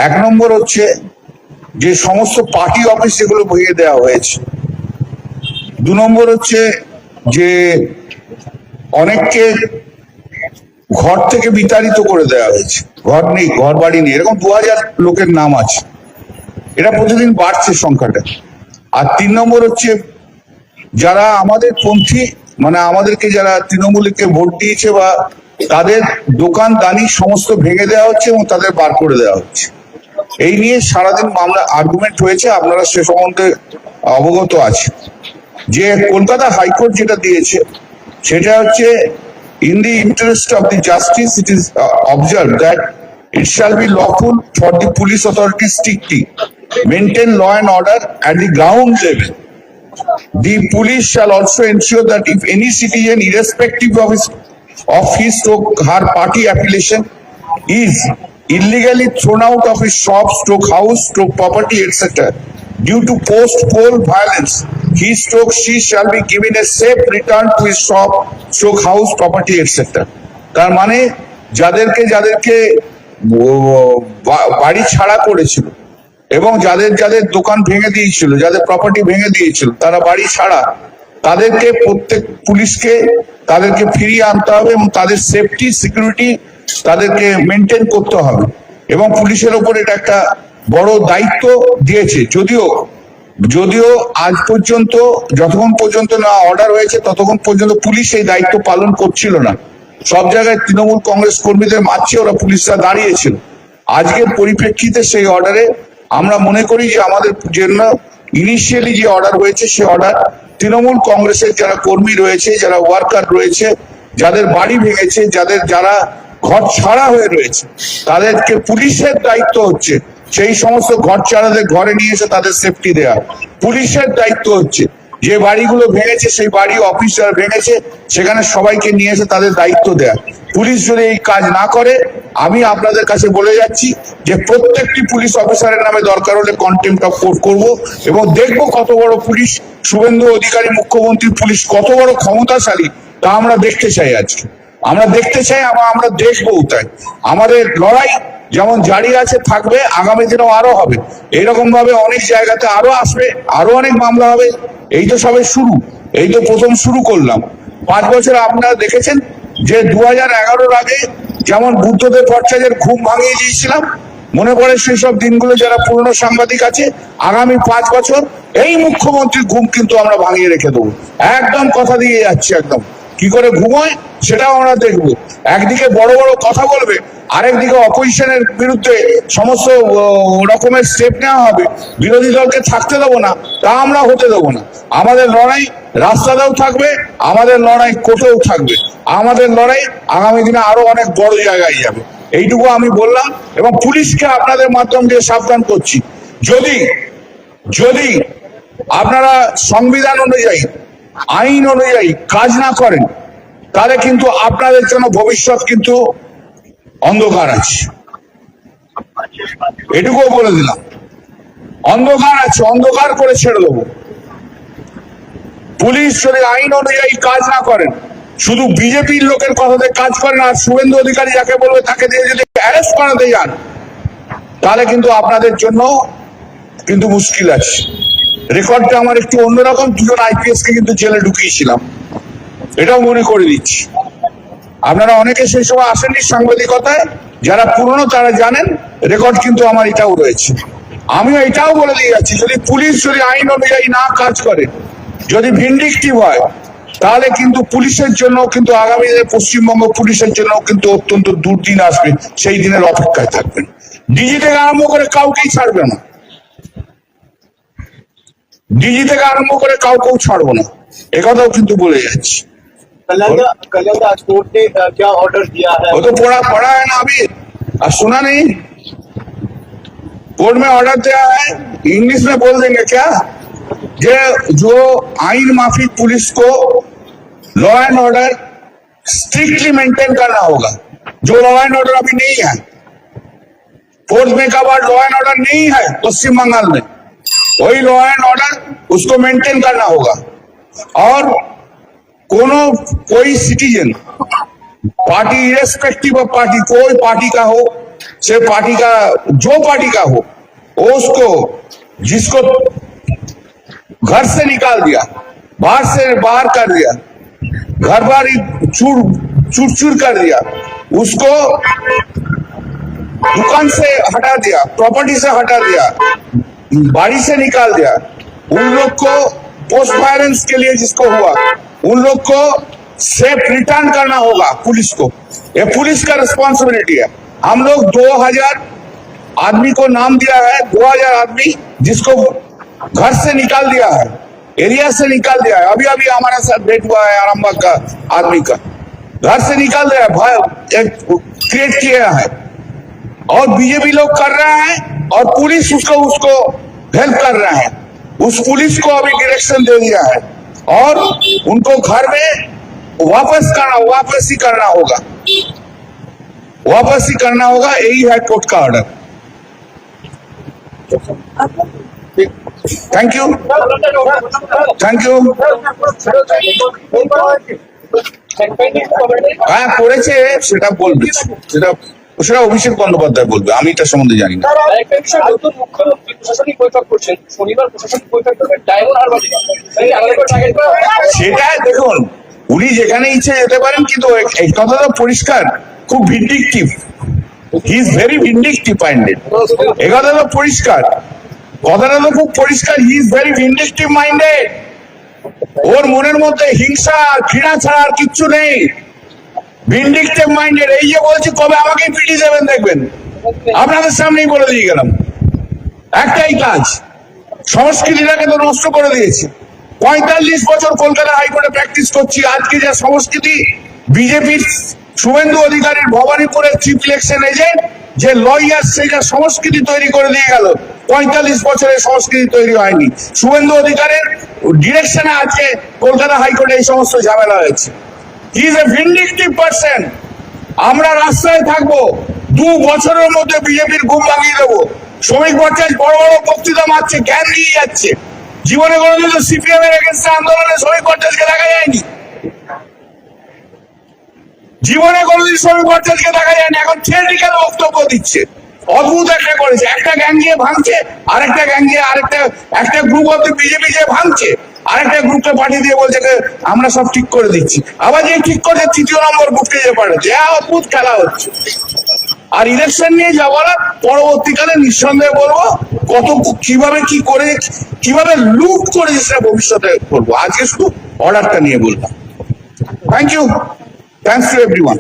এক নম্বর হচ্ছে যে সমস্ত পার্টি অফিস যেগুলো ভেঙে দেওয়া হয়েছে। দু নম্বর হচ্ছে যে অনেককে ঘর থেকে বিতাড়িত করে দেওয়া হয়েছে, ঘর নেই, ঘর বাড়ি নেই, এরকম 2000 লোকের নাম আছে। এটা প্রতিদিন বাড়ছে সংখ্যাটা। আর 3 নম্বর হচ্ছে যারা আমাদের পন্থী, মানে আমাদেরকে যারা তৃণমূলকে ভোট দিয়েছে বা তাদের দোকান দানি সমস্ত ভেঙে দেওয়া হচ্ছে এবং তাদের বার করে দেওয়া হচ্ছে। এই নিয়ে সারাদিন মামলা আর্গুমেন্ট হয়েছে, আপনারা সে সম্বন্ধে অবগত আছে। যে কলকাতা হাইকোর্ট যেটা দিয়েছে সেটা হচ্ছে in the interest of the justice it is observed that it shall be lawful for the police authorities strictly maintain law and order at the ground level. The police shall also ensure that if any citizen, irrespective of his or her party affiliation, is illegally thrown out of his shop, house, property, etc., due to post-poll violence, he she shall be given a safe return to his shop, house, property, etc. তার মানে যাদেরকে যাদেরকে বাড়ি ছাড়া করেছিল এবং যাদের যাদের দোকান ভেঙে দিয়েছিল, যাদের প্রপার্টি ভেঙে দিয়েছিল, তারা বাড়ি ছাড়া, তাদেরকে প্রত্যেক পুলিশকে তাদেরকে ফিরিয়ে আনতে হবে এবং তাদের সেফটি সিকিউরিটি তাদেরকে মেনটেন করতে হবে। এবং পুলিশের ওপর এটা একটা বড় দায়িত্ব দিয়েছে। যদিও আজ পর্যন্ত যতক্ষণ পর্যন্ত না অর্ডার হয়েছে ততক্ষণ পর্যন্ত পুলিশ এই দায়িত্ব পালন করছিল না। সব জায়গায় তৃণমূল কংগ্রেস কর্মীদের মারছে, ওরা পুলিশরা দাঁড়িয়েছিল। আজকের পরিপ্রেক্ষিতে সেই অর্ডারে আমরা মনে করি যে আমাদের জন্য ইনিশিয়ালি যে অর্ডার হয়েছে সে অর্ডার তৃণমূল কংগ্রেসের যারা কর্মী রয়েছে, যারা ওয়ার্কার রয়েছে, যাদের বাড়ি ভেঙেছে, যারা ঘর ছাড়া হয়ে রয়েছে, তাদেরকে পুলিশের দায়িত্ব হচ্ছে সেই সমস্ত ঘর ছাড়াদের ঘরে নিয়ে এসে তাদের সেফটি দেওয়া। পুলিশের দায়িত্ব হচ্ছে যে বাড়িগুলো ভেঙেছে সেই বাড়ি অফিস যারা ভেঙেছে সেখানে সবাইকে নিয়ে এসে তাদের দায়িত্ব দেয়া। পুলিশ যদি এই কাজ না করে, আমি আপনাদের কাছে বলে যাচ্ছি যে প্রত্যেকটি পুলিশ অফিসারের নামে দরকার হলে কন্টেম্প্ট অফ কোর্ট করবো এবং দেখবো কত বড় পুলিশ, শুভেন্দু অধিকারী মুখ্যমন্ত্রী পুলিশ কত বড় ক্ষমতাশালী তা আমরা দেখতে চাই। আজকে আমরা দেখতে চাই, আমরা দেখবো। তাই আমাদের লড়াই যেমন জারি আছে, থাকবে, আগামী দিনেও আরো হবে। এইরকম ভাবে অনেক জায়গাতে আরো আসবে, আরো অনেক মামলা হবে। এই তো সবে শুরু, এই তো প্রথম শুরু করলাম। 5 বছর আপনারা দেখেছেন যে 2011-র আগে যেমন বুদ্ধদেব ভট্টাচার্যের ঘুম ভাঙিয়ে দিয়েছিলাম, মনে পড়ে সেই সব দিনগুলো। যারা পুরনো সাংবাদিক আছে, আগামী 5 বছর এই মুখ্যমন্ত্রীর ঘুম কিন্তু আমরা ভাঙিয়ে রেখে দেবো। একদম কথা দিয়ে যাচ্ছি, একদম কি করে ঘুমোয় সেটাও আমরা দেখবো। একদিকে বড় বড় কথা বলবে, আরেকদিকে অপোজিশনের বিরুদ্ধে সমস্ত রকমের স্টেপ নেওয়া হবে। বিরোধী দলকে থাকতে দেবো না, তা আমরা হতে দেবো না। আমাদের লড়াই রাস্তাতেও থাকবে, আমাদের লড়াই কোর্টেও থাকবে, আমাদের লড়াই আগামী দিনে আরো অনেক বড় জায়গায় যাবে। এইটুকু আমি বললাম এবং পুলিশকে আপনাদের মাধ্যম দিয়ে সাবধান করছি, যদি আপনারা সংবিধান অনুযায়ী, আইন অনুযায়ী কাজ না করেন তাহলে কিন্তু আপনাদের জন্য ভবিষ্যৎ কিন্তু অন্ধকার আছে। এটুকুও বলে দিলাম, অন্ধকার আছে, অন্ধকার করে ছেড়ে দেবো। পুলিশ যদি আইন অনুযায়ী কাজ না করেন, শুধু বিজেপির লোকের কথাতে কাজ করেন আর শুভেন্দু অধিকারী যাকে বলবে তাকে দিয়ে যদি অ্যারেস্ট করাতে যান, তাহলে কিন্তু আপনাদের জন্য কিন্তু মুশকিল আছে। রেকর্ডটা আমার একটু অন্যরকম, 2জন IPS কে কিন্তু জেলে ঢুকিয়েছিলাম, এটাও মনে করে দিচ্ছি। আপনারা অনেকে সেই সময় আসেননি সাংবাদিকতায়, যারা পুরনো তারা জানেন, রেকর্ড কিন্তু আমার এটাও রয়েছে। আমিও এটাও বলে দিয়ে যাচ্ছি, যদি পুলিশ যদি আইন অনুযায়ী না কাজ করে, যদি ভিন্ডিকটিভ হয়, তাহলে কিন্তু পুলিশের জন্য কিন্তু আগামী দিনে পশ্চিমবঙ্গ পুলিশের জন্য কিন্তু অত্যন্ত দুর্দিন আসবে। সেই দিনের অপেক্ষায় থাকবেন। ডিজি থেকে আরম্ভ করে কাউকেই ছাড়বে না, ডিজি থেকে আরম্ভ করে কাউকেও ছাড়বো না, একথাও কিন্তু বলে যাচ্ছি। कल्याण आज कोर्ट ने क्या ऑर्डर दिया है? वो तो पढ़ा है ना अभी, आज सुना नहीं। कोर्ट में ऑर्डर दिया है, इंग्लिश में बोल देंगे क्या, जो आइन माफिक पुलिस को law and order strictly maintain करना होगा। जो लॉ एंड ऑर्डर अभी नहीं है, फोर्थ में का बाद लॉ एंड ऑर्डर नहीं है पश्चिम बंगाल में, वही लॉ एंड ऑर्डर उसको मेंटेन करना होगा। और कोई citizen, party irrespective of party, कोई पार्टी का हो, से पार्टी का जो पार्टी का हो वो उसको जिसको घर से निकाल दिया, बाहर कर दिया, घर बार चूर कर दिया, उसको दुकान से हटा दिया, प्रॉपर्टी से हटा दिया, बाड़ी से निकाल दिया, उन लोग को पोस्ट वायलेंस के लिए जिसको हुआ उन लोग को सेफ रिटर्न करना होगा पुलिस को। ये पुलिस का रिस्पॉन्सिबिलिटी है। हम लोग 2000 आदमी को नाम दिया है, 2000 आदमी जिसको घर से निकाल दिया है, एरिया से निकाल दिया है। अभी अभी हमारा साथ भेंट हुआ है आरामबाग का आदमी का, घर से निकाल दिया है, क्रिएट किया है और बीजेपी लोग कर रहे हैं और पुलिस उसको हेल्प कर रहे हैं। उस पुलिस को अभी डायरेक्शन दे दिया है और उनको घर में वापस ही करना होगा, यही है कोर्ट का ऑर्डर। Thank you. হ্যাঁ করেছে সেটা বলবে, সেটা অভিষেক বন্দ্যোপাধ্যায় বলবে, আমি তার সম্বন্ধে জানি না। আরেকটা বিষয়, নতুন মুখ্যমন্ত্রী প্রশাসনিক বৈঠক করছেন, শনিবার প্রশাসনিক বৈঠক করবেন ডায়মন্ড হারবার। সেটা দেখুন, উনি যেখানে ইচ্ছে যেতে পারেন, কিন্তু এই কথাটা পরিষ্কার, খুব vindictive, he is very vindictive minded. এই কথাটা পরিষ্কার, খুব পরিষ্কার, he is very vindictive minded. ওর মনের মধ্যে হিংসা ঘৃণা ছাড়া আর কিচ্ছু নেই, ভিন্ডিকটিভ মাইন্ডেড। এই যে বলছি কবে আমাকে পিটিয়ে দেবেন দেখবেন, আপনাদের সামনেই বলে দিয়ে গেলাম। একটাই কাজ, সংস্কৃতিটাকে তো নষ্ট করে দিয়েছে। 45 বছর কলকাতা হাইকোর্টে প্র্যাকটিস করছি, আজকে যা সংস্কৃতি বিজেপির শুভেন্দু অধিকারীর ভবানীপুরের চিফ ইলেকশন এজেন্ট যে লয়ার, সেটা সংস্কৃতি তৈরি করে দিয়ে গেল। 45 বছরের সংস্কৃতি তৈরি হয়নি, শুভেন্দু অধিকারের ডিরেকশনে আজকে কলকাতা হাইকোর্টে এই সমস্ত ঝামেলা হয়েছে। He is a vindictive person. আমরা রাস্তায় থাকবো, 2 বছরের মধ্যে বিজেপির ঘুম ভাঙিয়ে দেবো। শ্রমিক ভট্টাচার্য বড় বড় বক্তৃতা মারছে, জ্ঞান দিয়ে যাচ্ছে। জীবনে কোনোদিন তো সিপিএম এর এগেন্স্টে আন্দোলনে শ্রমিক ভট্টাচার্যকে দেখা যায়নি, জীবনে কোনোদিন শ্রমিক ভট্টাচার্যকে দেখা যায়নি। এখন থিওরিটিক্যাল বক্তব্য দিচ্ছে, অদ্ভুত একটা করেছে। একটা গ্যাং গিয়ে ভাঙছে, আরেকটা গ্যাং গিয়ে একটা গ্রুপ অফ বিজেপি যে ভাঙছে, আরেকটা গ্রুপকে পাঠিয়ে দিয়ে বলছে আমরা সব ঠিক করে দিচ্ছি। আবার যে ঠিক করছে 3য় নম্বর গ্রুপকে যে পাঠাচ্ছে, অদ্ভুত খেলা হচ্ছে। আর ইলেকশন নিয়ে যাওয়ার পরবর্তীকালে নিঃসন্দেহে বলবো কিভাবে লুট করে সেটা ভবিষ্যতে বলবো। আজকে শুধু অর্ডারটা নিয়ে বললাম। Thank you, thanks to everyone.